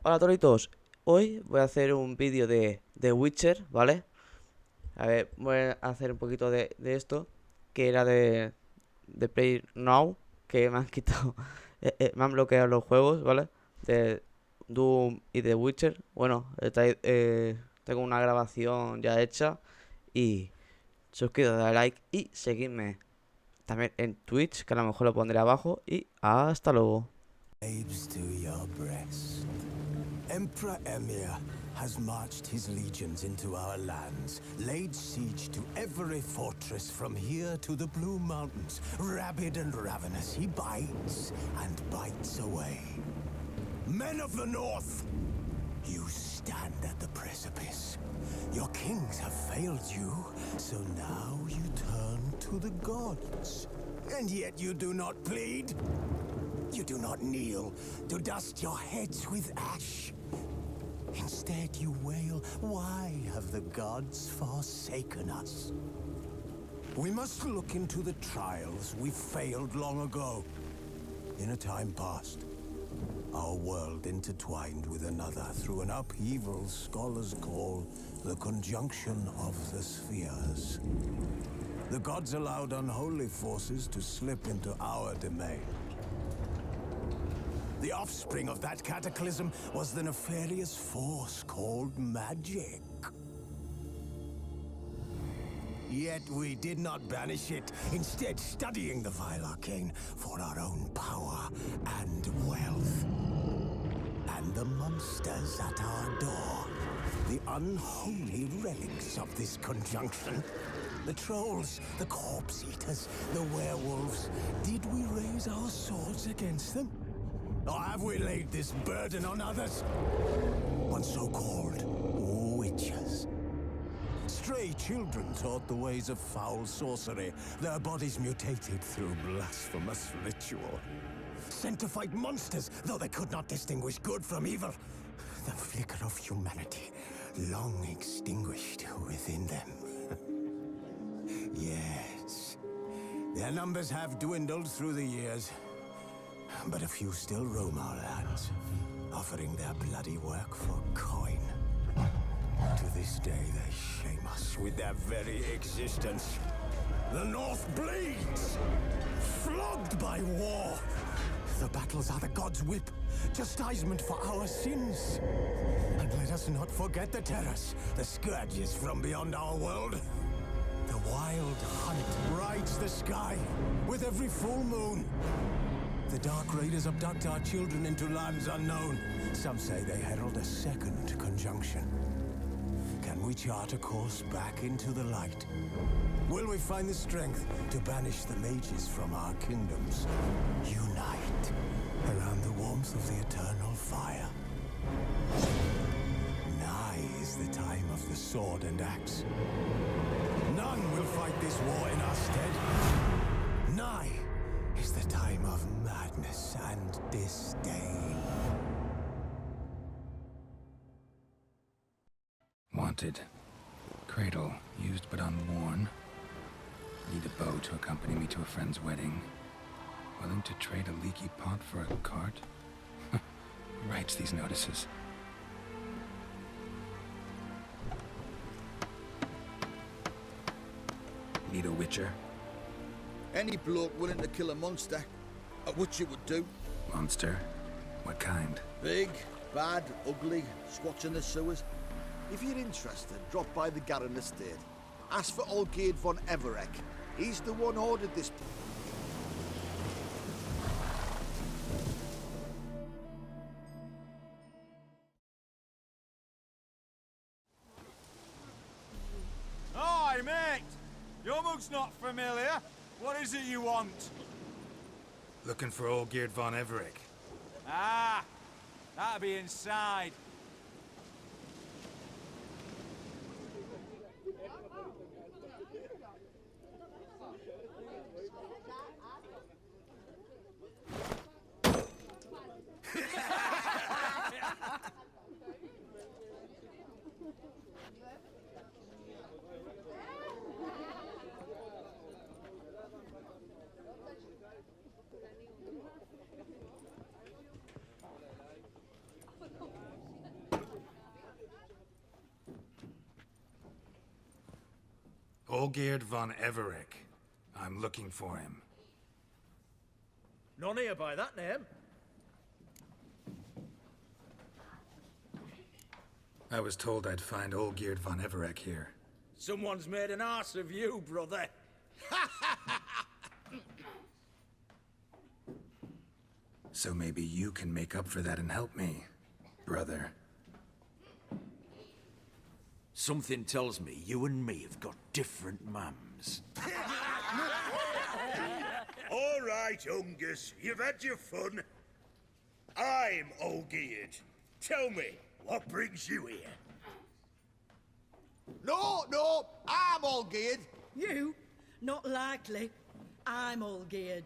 Hola toritos, hoy voy a hacer un vídeo de Witcher, ¿vale? A ver, voy a hacer un poquito de esto, que era de Play Now, que me han quitado, me han bloqueado los juegos, ¿vale? De Doom y de Witcher. Bueno, tengo una grabación ya hecha y suscribiros, dale like y seguidme también en Twitch, que a lo mejor lo pondré abajo y hasta luego. Babes to your breast. Emperor Emir has marched his legions into our lands, laid siege to every fortress from here to the Blue Mountains. Rabid and ravenous, he bites and bites away. Men of the North, you stand at the precipice. Your kings have failed you, so now you turn to the gods. And yet you do not plead. You do not kneel to dust your heads with ash. Instead you wail, why have the gods forsaken us? We must look into the trials we failed long ago. In a time past, our world intertwined with another through an upheaval scholars call the conjunction of the spheres. The gods allowed unholy forces to slip into our domain. The offspring of that cataclysm was the nefarious force called magic. Yet we did not banish it, instead studying the vile arcane for our own power and wealth. And the monsters at our door, the unholy relics of this conjunction. The trolls, the corpse eaters, the werewolves. Did we raise our swords against them? Or have we laid this burden on others? On so-called witches. Stray children taught the ways of foul sorcery, their bodies mutated through blasphemous ritual. Sent to fight monsters, though they could not distinguish good from evil. The flicker of humanity, long extinguished within them. Yes, their numbers have dwindled through the years. But a few still roam our lands, offering their bloody work for coin. To this day, they shame us with their very existence. The North bleeds, flogged by war. The battles are the gods' whip, chastisement for our sins. And let us not forget the terrors, the scourges from beyond our world. The wild hunt rides the sky with every full moon. The Dark Raiders abduct our children into lands unknown. Some say they herald a second conjunction. Can we chart a course back into the light? Will we find the strength to banish the mages from our kingdoms? Unite around the warmth of the eternal fire. Nigh is the time of the sword and axe. None will fight this war in our stead. Nigh is the time of madness and disdain. Wanted. Cradle, used but unworn. Need a bow to accompany me to a friend's wedding. Willing to trade a leaky pot for a cart? Who writes these notices? Need a witcher? Any bloke willing to kill a monster, which you would do. Monster? What kind? Big, bad, ugly, squats in the sewers. If you're interested, drop by the Garren estate. Ask for Olgierd von Everek. He's the one ordered this. Hi, mate! Your mug's not familiar. What is it you want? Looking for Olgierd von Everek. Ah, that'll be inside. Olgierd von Everec. I'm looking for him. None here by that name. I was told I'd find Olgierd von Everec here. Someone's made an arse of you, brother. So maybe you can make up for that and help me, brother. Something tells me you and me have got different mums. All right, Ungus, you've had your fun. I'm Olgierd. Tell me, what brings you here? No, I'm all geared. You? Not likely. I'm all geared.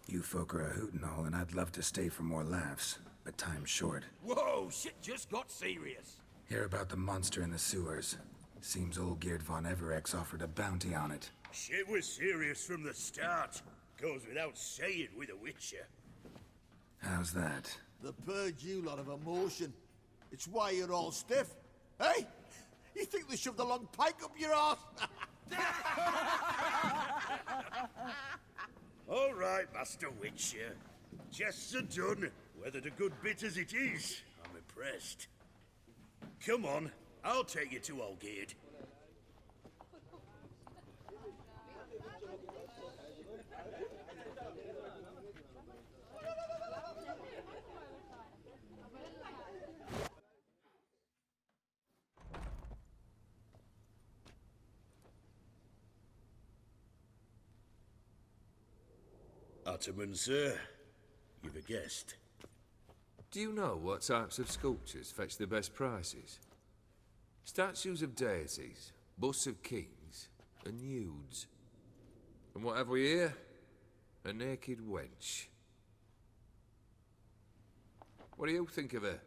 You folk are a hoot and all, and I'd love to stay for more laughs, but time's short. Whoa, shit just got serious. Hear about the monster in the sewers. Seems Olgierd von Everec offered a bounty on it. Shit was serious from the start. Goes without saying with a Witcher. How's that? The purge you lot of emotion. It's why you're all stiff. Hey? You think they shoved a long pike up your arse? All right, Master Witcher. Jests are done. Whether the good bit as it is, I'm impressed. Come on, I'll take you to Olgierd. Ottoman, sir. You've a guest. Do you know what types of sculptures fetch the best prices? Statues of deities, busts of kings, and nudes. And what have we here? A naked wench. What do you think of her?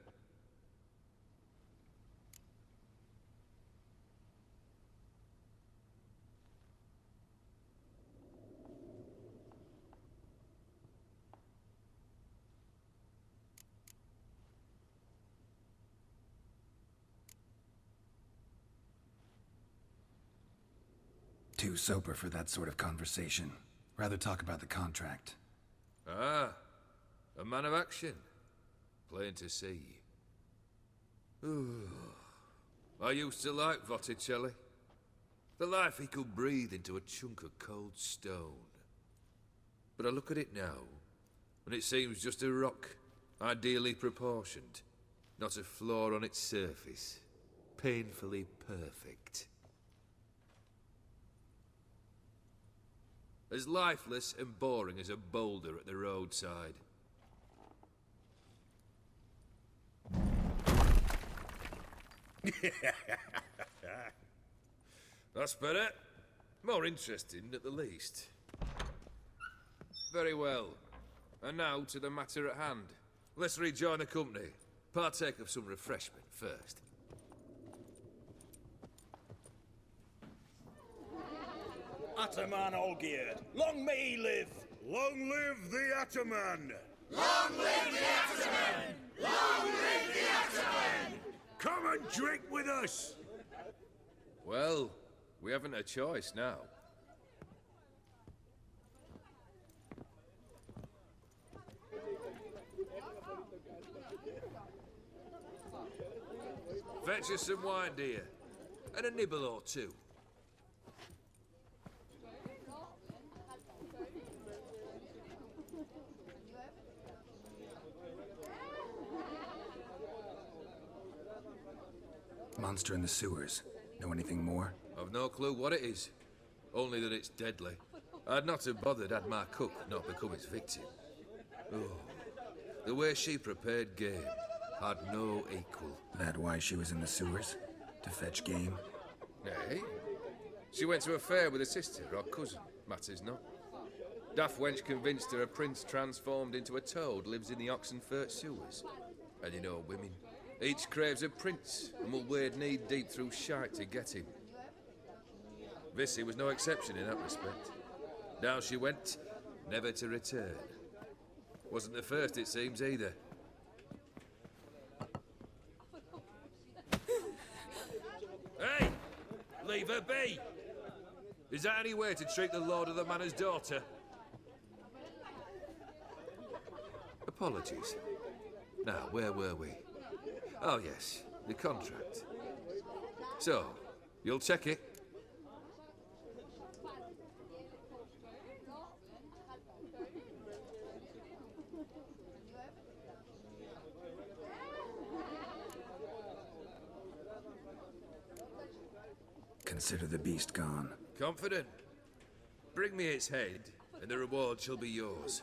Too sober for that sort of conversation. Rather talk about the contract. Ah, a man of action. Plain to see. Ooh. I used to like Botticelli. The life he could breathe into a chunk of cold stone. But I look at it now, and it seems just a rock, ideally proportioned. Not a flaw on its surface. Painfully perfect. As lifeless and boring as a boulder at the roadside. That's better. More interesting, at the least. Very well. And now to the matter at hand. Let's rejoin the company. Partake of some refreshment first. Ataman Olgierd, long may he live! Long live the Ataman! Long live the Ataman! Long live the Ataman! Come and drink with us! Well, we haven't a choice now. Fetch us some wine, dear. And a nibble or two. Monster in the sewers. Know anything more? I've no clue what it is. Only that it's deadly. I'd not have bothered had my cook not become its victim. Oh, the way she prepared game had no equal. That why she was in the sewers? To fetch game? Nay. She went to a fair with a sister or cousin, matters not. Daft wench convinced her a prince transformed into a toad lives in the Oxenfurt sewers. And you know, women, Each craves a prince and will wade knee-deep through shite to get him. Vissy was no exception in that respect. Down she went, never to return. Wasn't the first, it seems, either. Hey! Leave her be! Is that any way to treat the lord of the manor's daughter? Apologies. Now, where were we? Oh, yes, the contract. So, you'll check it? Consider the beast gone. Confident? Bring me its head, and the reward shall be yours.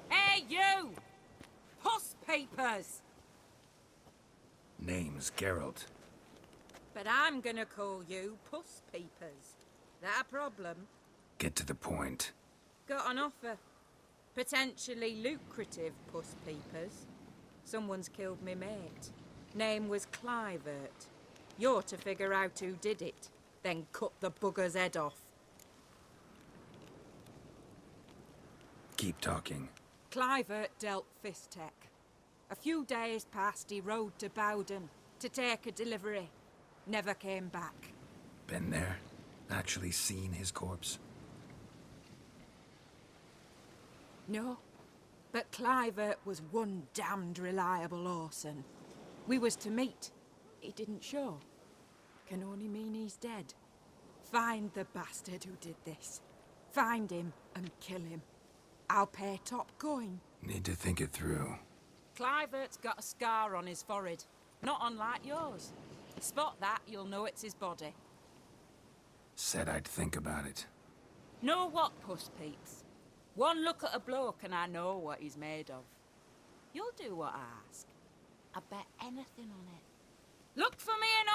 Hey, you! Puss papers! Name's Geralt. But I'm gonna call you Puss Peepers. That a problem? Get to the point. Got an offer. Potentially lucrative Puss Peepers. Someone's killed me mate. Name was Clivert. You're to figure out who did it, then cut the bugger's head off. Keep talking. Clivert dealt Fistech. A few days past, he rode to Bowden to take a delivery. Never came back. Been there? Actually seen his corpse? No, but Clivert was one damned reliable Orson. We was to meet. He didn't show. Can only mean he's dead. Find the bastard who did this. Find him and kill him. I'll pay top coin. Need to think it through. Clivert's got a scar on his forehead, not unlike yours. Spot that, you'll know it's his body. Said I'd think about it. Know what, Puss Peeps? One look at a bloke and I know what he's made of. You'll do what I ask. I bet anything on it. Look for me in